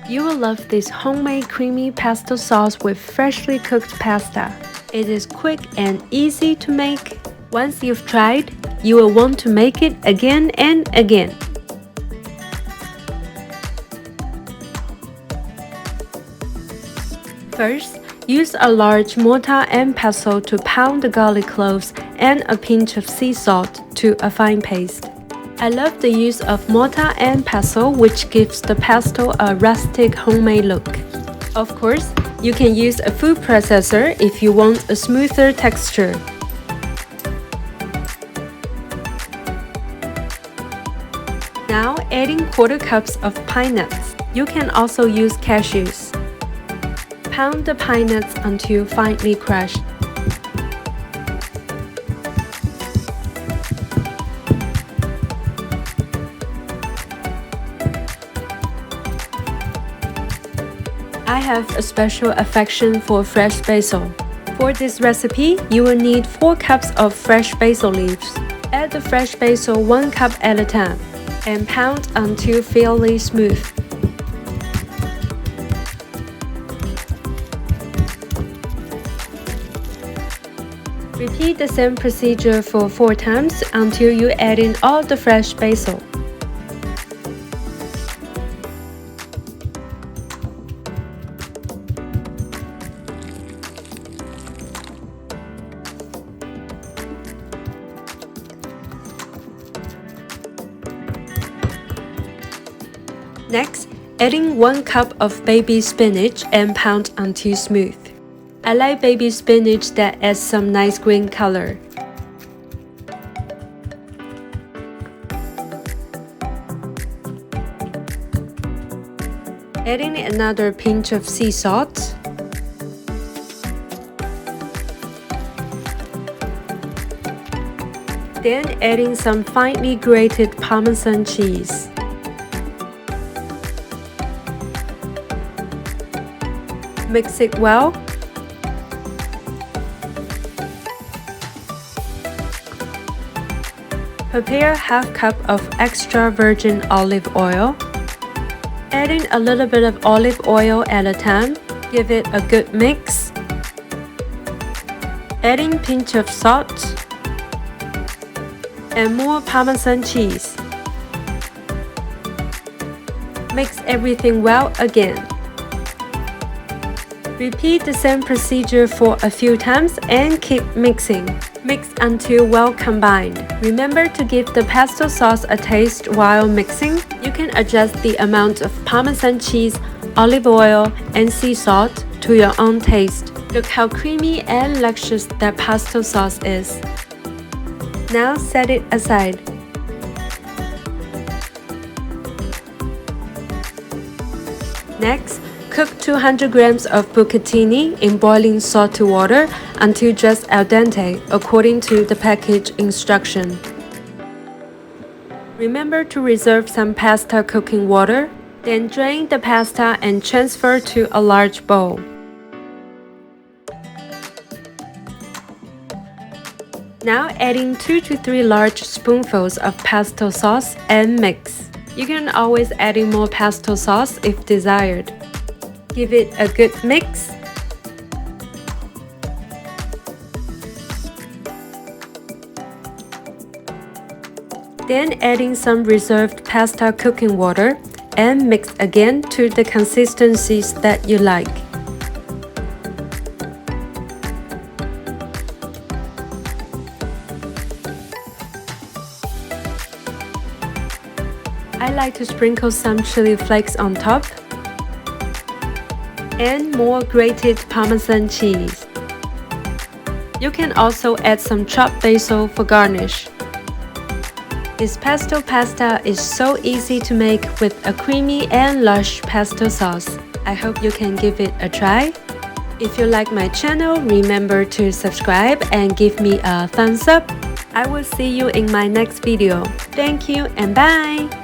You will love this homemade creamy pesto sauce with freshly cooked pasta. It is quick and easy to make. Once you've tried, you will want to make it again and again. First, use a large mortar and pestle to pound the garlic cloves and a pinch of sea salt to a fine paste. I love the use of mortar and pestle, which gives the pesto a rustic homemade look. Of course, you can use a food processor if you want a smoother texture. Now adding 1/4 cups of pine nuts. You can also use cashews. Pound the pine nuts until finely crushed. I have a special affection for fresh basil. For this recipe, you will need 4 cups of fresh basil leaves. Add the fresh basil 1 cup at a time and pound until fairly smooth. Repeat the same procedure for 4 times until you add in all the fresh basil. Next, adding 1 cup of baby spinach and pound until smooth. I like baby spinach that adds some nice green color. Adding another pinch of sea salt. Then adding some finely grated Parmesan cheese. Mix it well. Prepare ½ cup of extra virgin olive oil. Adding a little bit of olive oil at a time, give it a good mix. Adding pinch of salt and more Parmesan cheese. Mix everything well again. Repeat the same procedure for a few times and keep mixing. Mix until well combined. Remember to give the pesto sauce a taste while mixing. You can adjust the amount of Parmesan cheese, olive oil, and sea salt to your own taste. Look how creamy and luscious that pesto sauce is. Now set it aside. Next, cook 200 grams of bucatini in boiling salty water until just al dente, according to the package instruction. Remember to reserve some pasta cooking water, then drain the pasta and transfer to a large bowl. Now adding 2 to 3 large spoonfuls of pesto sauce and mix. You can always add in more pesto sauce if desired. Give it a good mix. Then adding some reserved pasta cooking water and mix again to the consistencies that you like. I like to sprinkle some chili flakes on top and more grated Parmesan cheese. You can also add some chopped basil for garnish. This pesto pasta is so easy to make with a creamy and lush pesto sauce. I hope you can give it a try. If you like my channel, remember to subscribe and give me a thumbs up. I will see you in my next video. Thank you and bye!